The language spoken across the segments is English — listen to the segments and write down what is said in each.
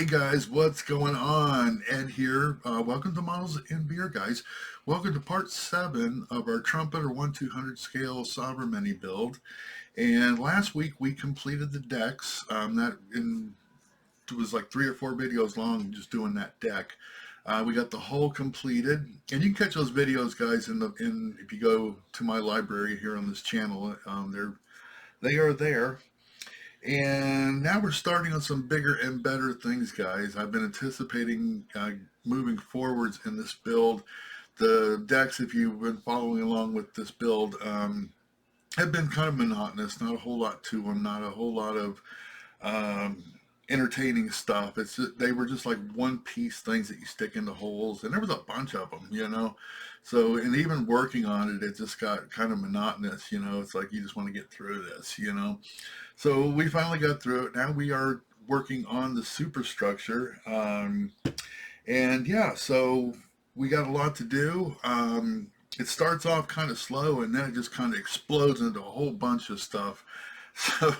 Hey guys, what's going on? Ed here. Welcome to Models and Beer, guys. Welcome to part 7 of our Trumpeter 1/200 scale Sovremenny build. And last week we completed the decks. It was like 3 or 4 videos long just doing that deck. We got the hull completed, and you can catch those videos, guys, if you go to my library here on this channel. They are there. And now we're starting on some bigger and better things, guys. I've been anticipating moving forwards in this build. The decks, if you've been following along with this build, have been kind of monotonous. Not a whole lot to them. Not a whole lot of entertaining stuff. They were just like one-piece things that you stick into holes, and there was a bunch of them, So, and even working on it, it just got kind of monotonous, It's like you just want to get through this. So we finally got through it. Now we are working on the superstructure, and yeah, so we got a lot to do. It starts off kind of slow, and then it just kind of explodes into a whole bunch of stuff. So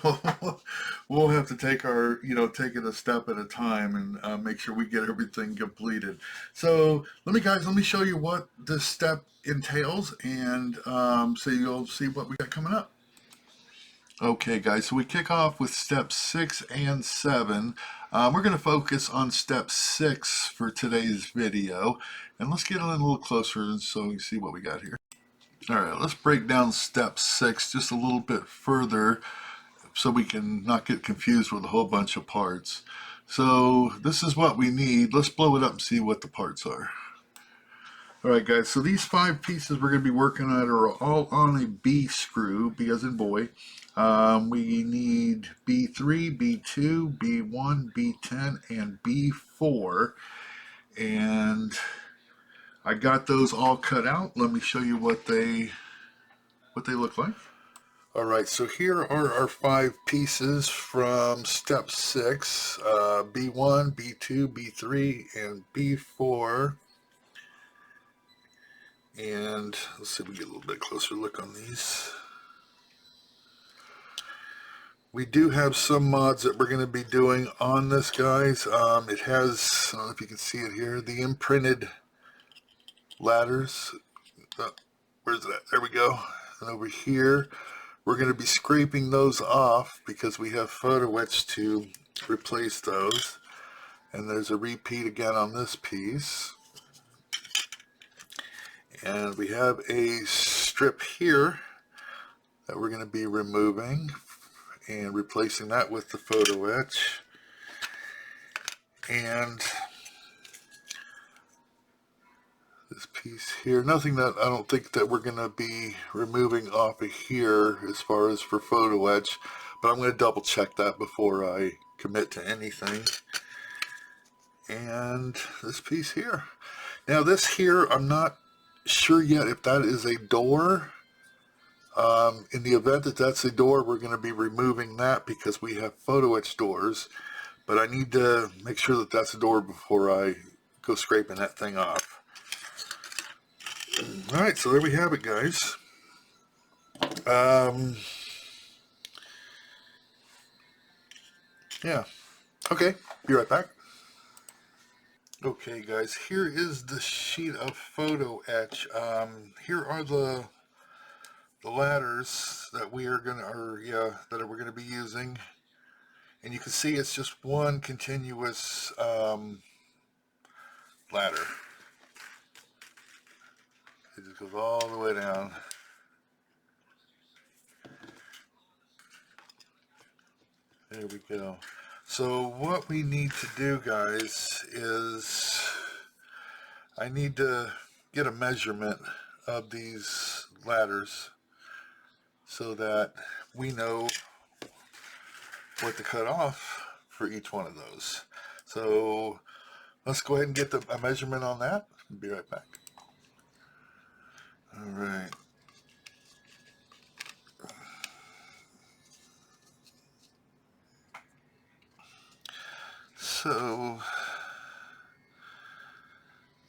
we'll have to take take it a step at a time and make sure we get everything completed. So let me show you what this step entails, and so you'll see what we got coming up. Okay, guys, so we kick off with step 6 and 7. We're going to focus on step 6 for today's video, and let's get a little closer so you can see what we got here. All right, let's break down step 6 just a little bit further so we can not get confused with a whole bunch of parts. So this is what we need. Let's blow it up and see what the parts are. All right, guys, so these 5 pieces we're going to be working on are all on a B screw, B as in boy. We need B3, B2, B1, B10, and B4. And I got those all cut out. Let me show you what they look like. All right, so here are our 5 pieces from step 6, B1, B2, B3, and B4. And let's see if we get a little bit closer look on these. We do have some mods that we're going to be doing on this, guys. It has, I don't know if you can see it here, the imprinted ladders. Where's that? There we go. And over here, we're going to be scraping those off because we have photo etch to replace those. And there's a repeat again on this piece. And we have a strip here that we're going to be removing and replacing that with the photo etch. And this piece here, nothing that I don't think that we're going to be removing off of here as far as for photo etch, but I'm going to double check that before I commit to anything. And this piece here. Now this here, I'm not sure yet if that is a door. In the event that that's a door, we're going to be removing that because we have photo etch doors, but I need to make sure that that's a door before I go scraping that thing off. All right, so there we have it, guys. Yeah, okay, be right back. Okay, guys, here is the sheet of photo etch. Here are the ladders that we're gonna be using, and you can see it's just one continuous ladder. It just goes all the way down. There we go. So what we need to do, guys, is I need to get a measurement of these ladders so that we know what to cut off for each one of those. So let's go ahead and get a measurement on that. I'll be right back. All right. So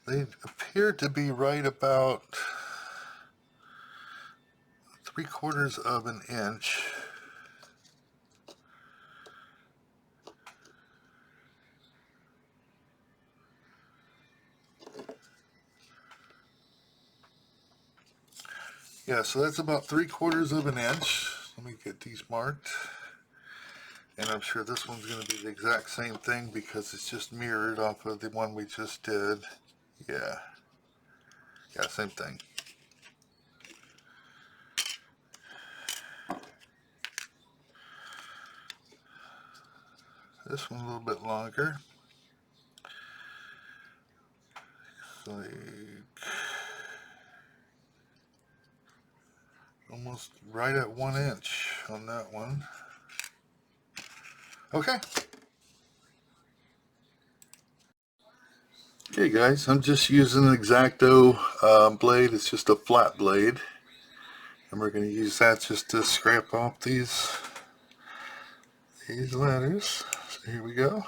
they appear to be right about 3/4 of an inch. Yeah, so that's about 3/4 of an inch. Let me get these marked. And I'm sure this one's going to be the exact same thing because it's just mirrored off of the one we just did. Yeah. Yeah, same thing. This one a little bit longer. Like almost right at 1 inch on that one. Okay. Okay guys, I'm just using an X-Acto blade. It's just a flat blade. And we're going to use that just to scrape off these letters. So here we go.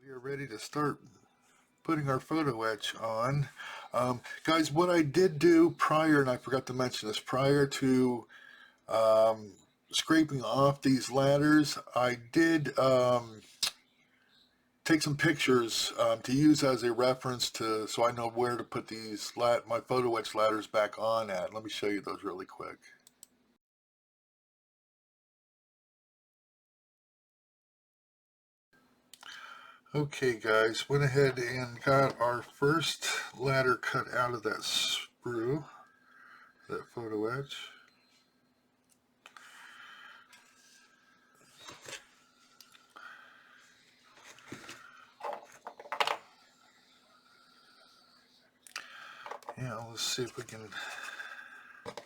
We are ready to start putting our photo etch on. Guys, what I did do prior, and I forgot to mention this, prior to scraping off these ladders, I did take some pictures to use as a reference to, so I know where to put these my photo etch ladders back on at. Let me show you those really quick. Okay guys, went ahead and got our first ladder cut out of that sprue, that photo etch. Yeah, let's see if we can make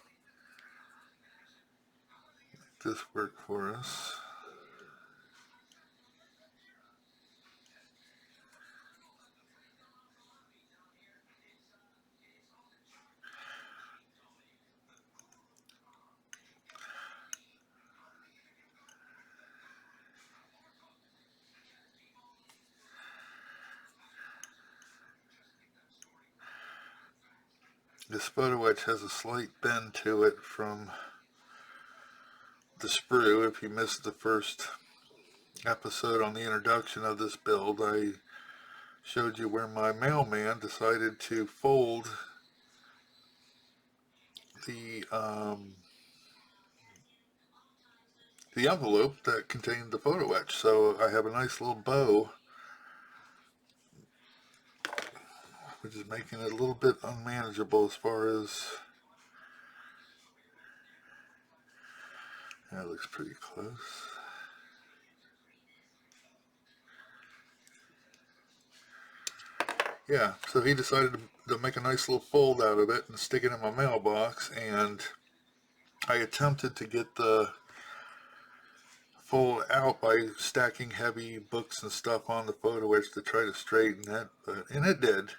this work for us. This photo etch has a slight bend to it from the sprue. If you missed the first episode on the introduction of this build, I showed you where my mailman decided to fold the the envelope that contained the photo etch. So I have a nice little bow, which is making it a little bit unmanageable as far as... That looks pretty close. Yeah, so he decided to make a nice little fold out of it and stick it in my mailbox, and I attempted to get the fold out by stacking heavy books and stuff on the photo edge to try to straighten it, and it did,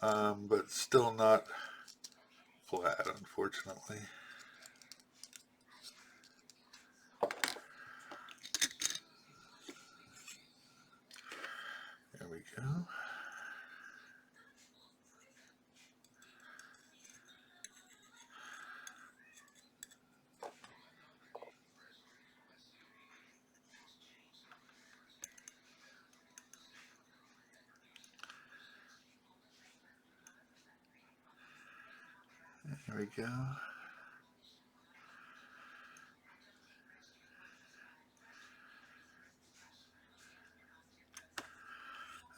but still not flat, unfortunately. There we go. There we go.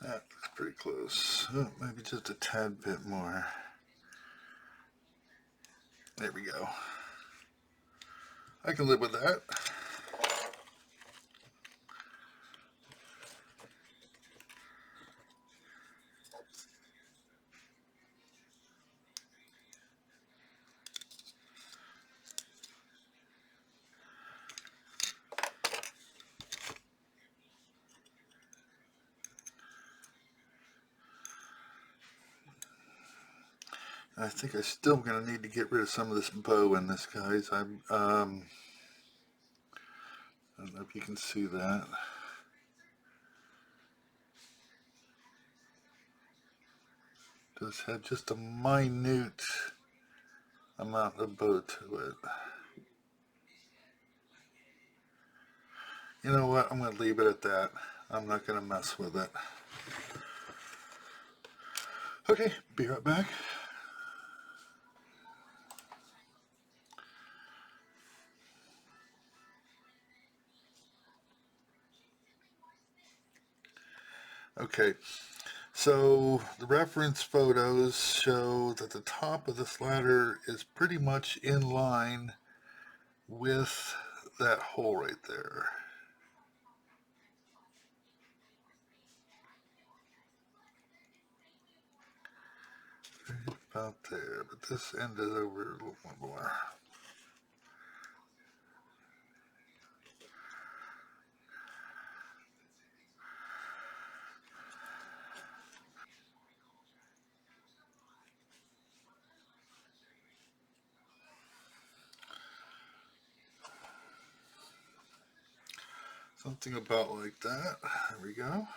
That looks pretty close. Oh, maybe just a tad bit more. There we go. I can live with that. I think I'm still going to need to get rid of some of this bow in this, guys. I don't know if you can see that. It does have just a minute amount of bow to it. You know what? I'm going to leave it at that. I'm not going to mess with it. Okay, be right back. Okay, so the reference photos show that the top of this ladder is pretty much in line with that hole right there. Right about there, but this end is over a little more. Something about like that. There we go.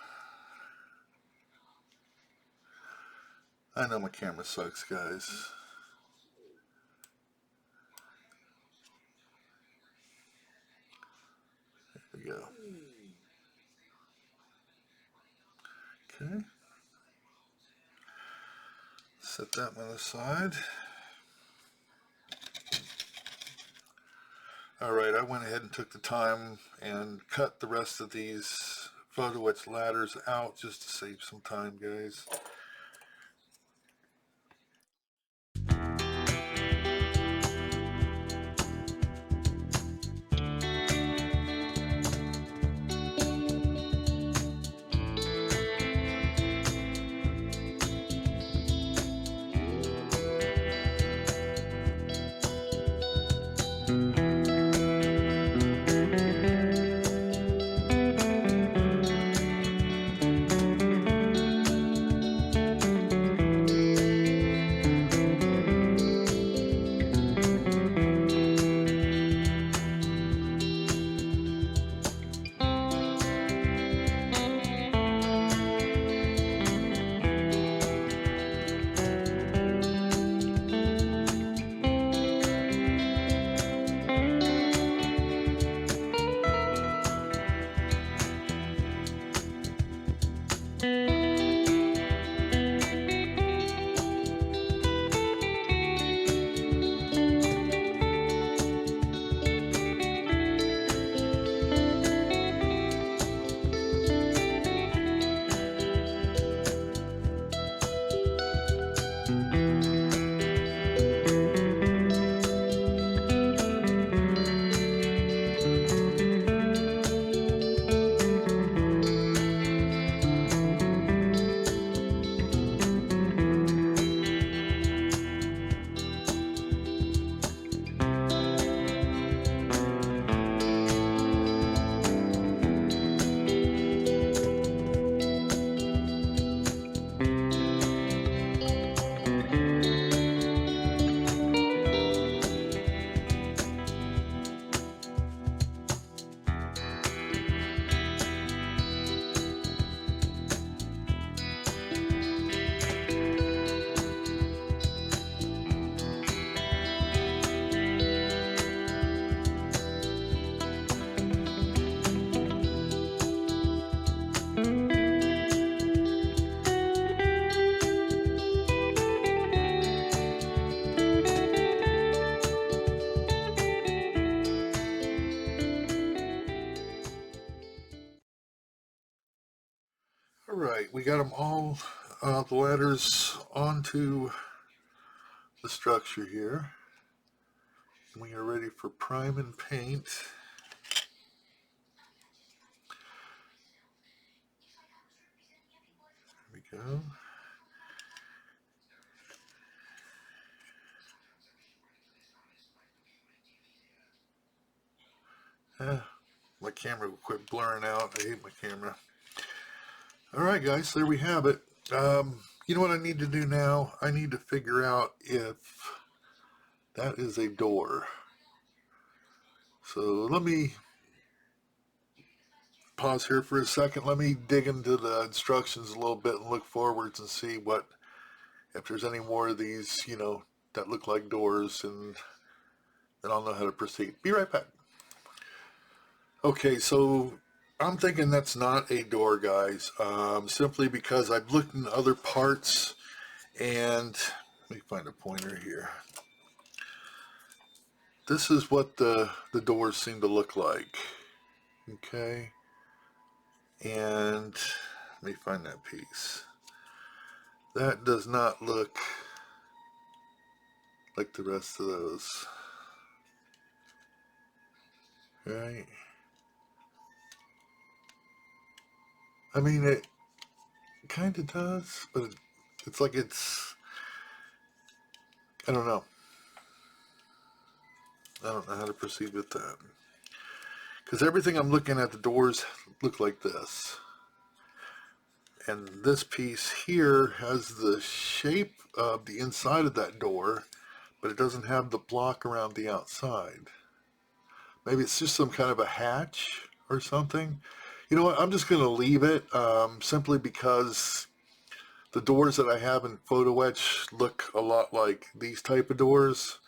I know my camera sucks, guys. There we go. Okay. Set that one aside. Alright, I went ahead and took the time and cut the rest of these photo etch ladders out just to save some time, guys. right, we got them all, the ladders onto the structure here. We are ready for prime and paint. There we go. My camera will quit blurring out. I hate my camera. All right, guys, there we have it. You know what I need to do now? I need to figure out if that is a door. So let me pause here for a second. Let me dig into the instructions a little bit and look forwards and see what, if there's any more of these, you know, that look like doors, and then I'll know how to proceed. Be right back. Okay, so I'm thinking that's not a door, guys, simply because I've looked in other parts, and let me find a pointer here. This is what the doors seem to look like. Okay, and let me find that piece. That does not look like the rest of those. Right? I mean, it kind of does, but it's like it's, I don't know. I don't know how to proceed with that. Because everything I'm looking at, the doors look like this. And this piece here has the shape of the inside of that door, but it doesn't have the block around the outside. Maybe it's just some kind of a hatch or something. You know what, I'm just going to leave it, simply because the doors that I have in photo etch look a lot like these type of doors,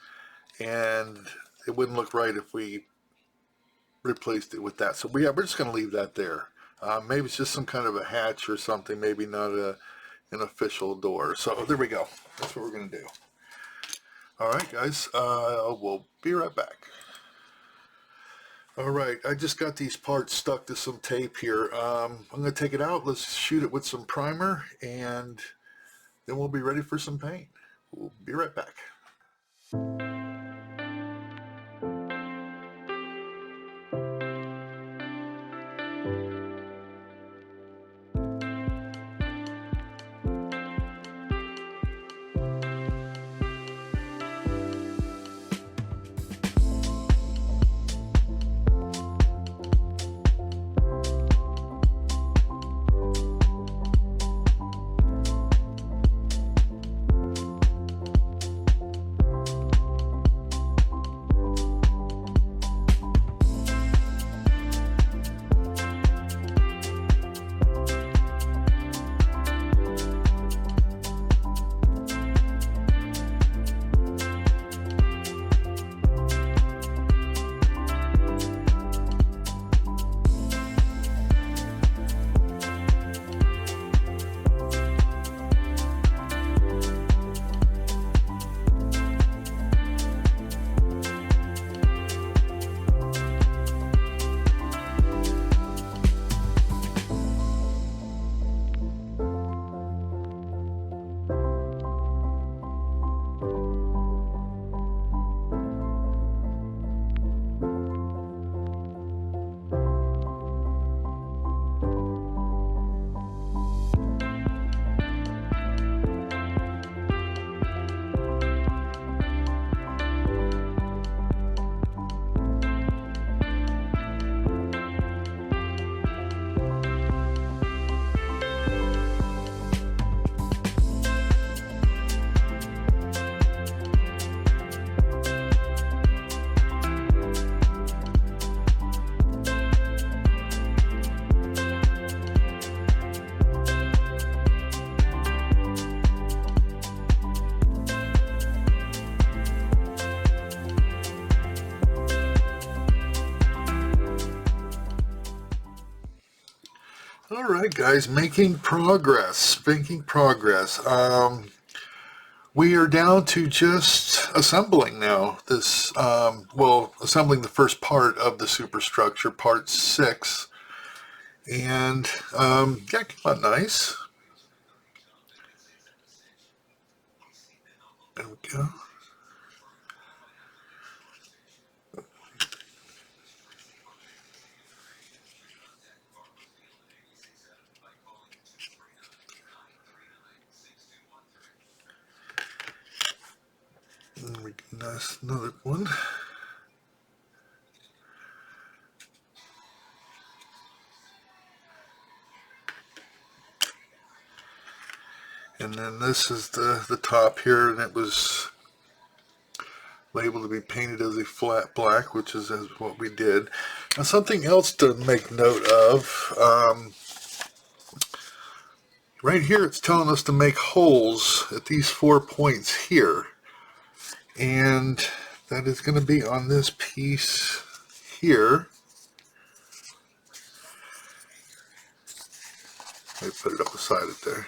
and it wouldn't look right if we replaced it with that. So we're just going to leave that there. Maybe it's just some kind of a hatch or something, maybe not an official door. So there we go. That's what we're going to do. All right, guys, we'll be right back. All right, I just got these parts stuck to some tape here. I'm going to take it out. Let's shoot it with some primer, and then we'll be ready for some paint. We'll be right back. All right, guys, making progress. We are down to just assembling now. This, assembling the first part of the superstructure, part 6. And yeah, it came out nice. There we go. And we can nice another one. And then this is the top here, and it was labeled to be painted as a flat black, which is what we did. Now, something else to make note of, right here it's telling us to make holes at these 4 points here. And that is going to be on this piece here. Let me put it up beside it there.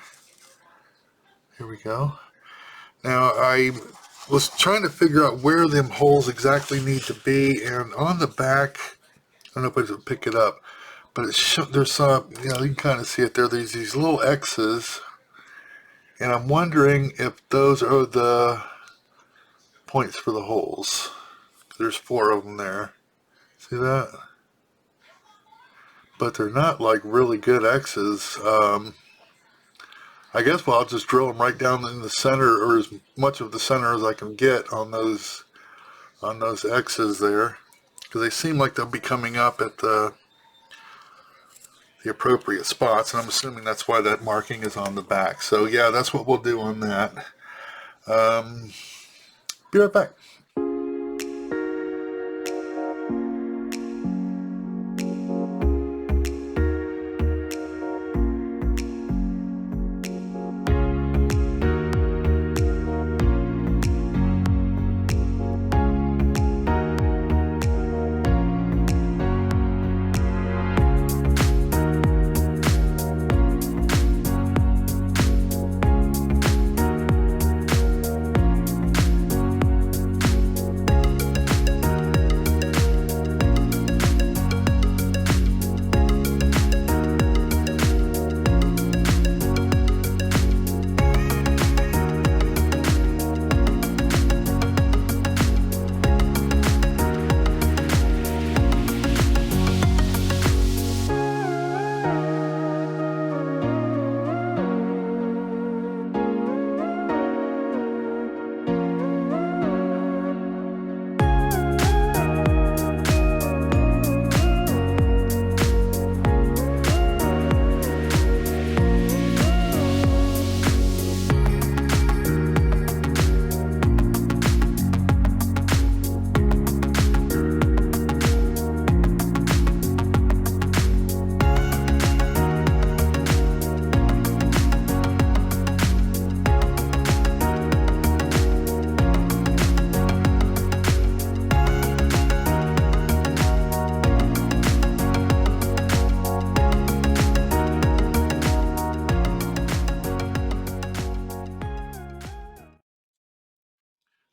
Here we go. Now, I was trying to figure out where them holes exactly need to be, and on the back, I don't know if I can pick it up, but there's some, you can kind of see it there. There's these little X's, and I'm wondering if those are the points for the holes. There's 4 of them there. See that? But they're not like really good X's. I guess I'll just drill them right down in the center, or as much of the center as I can get on those X's there, because they seem like they'll be coming up at the appropriate spots, and I'm assuming that's why that marking is on the back. So yeah, that's what we'll do on that. Be right back.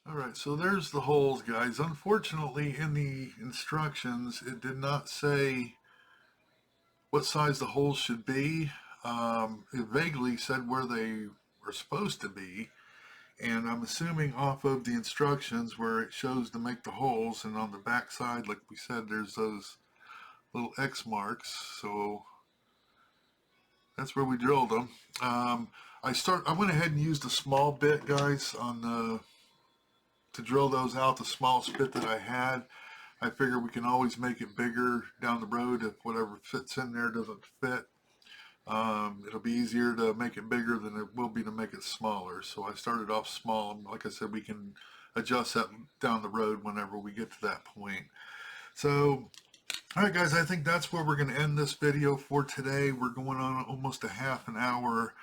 Alright, so there's the holes, guys. Unfortunately, in the instructions, it did not say what size the holes should be. It vaguely said where they were supposed to be, and I'm assuming off of the instructions where it shows to make the holes, and on the back side, like we said, there's those little X marks, so that's where we drilled them. I went ahead and used a small bit, guys, to drill those out, the smallest bit that I had. I figure we can always make it bigger down the road if whatever fits in there doesn't fit. It'll be easier to make it bigger than it will be to make it smaller. So I started off small, and like I said, we can adjust that down the road whenever we get to that point. So, all right, guys, I think that's where we're going to end this video for today. We're going on almost a half an hour.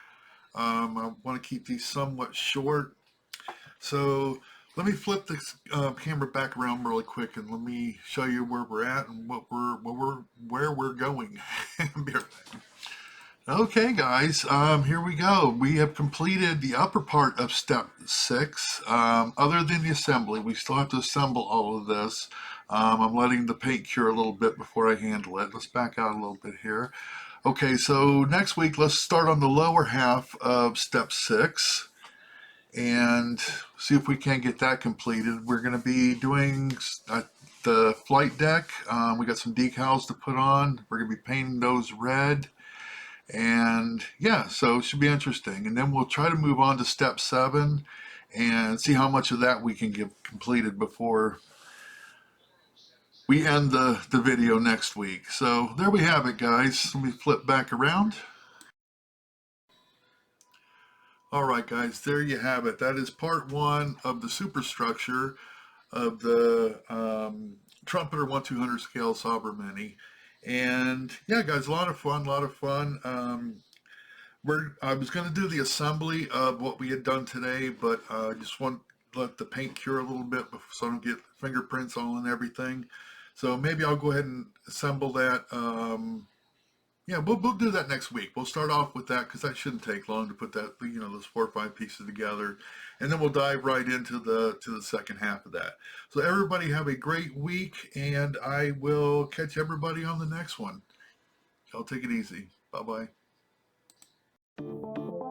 I want to keep these somewhat short. So let me flip this camera back around really quick, and let me show you where we're at and where we're going. Be right back. Okay, guys, here we go. We have completed the upper part of step 6. Other than the assembly, we still have to assemble all of this. I'm letting the paint cure a little bit before I handle it. Let's back out a little bit here. Okay, so next week, let's start on the lower half of step 6 and see if we can't get that completed. We're going to be doing the flight deck. We got some decals to put on. We're going to be painting those red. And yeah, so it should be interesting. And then we'll try to move on to step 7 and see how much of that we can get completed before we end the video next week. So there we have it, guys. Let me flip back around. All right, guys, there you have it. That is part 1 of the superstructure of the Trumpeter 1/200 scale Sovremenny. And yeah, guys, a lot of fun, a lot of fun. I was going to do the assembly of what we had done today, but I just want to let the paint cure a little bit so I don't get fingerprints all and everything. So maybe I'll go ahead and assemble that. Yeah, we'll do that next week. We'll start off with that because that shouldn't take long to put that, those 4 or 5 pieces together, and then we'll dive right into the second half of that. So everybody have a great week, and I will catch everybody on the next one. Y'all take it easy. Bye bye.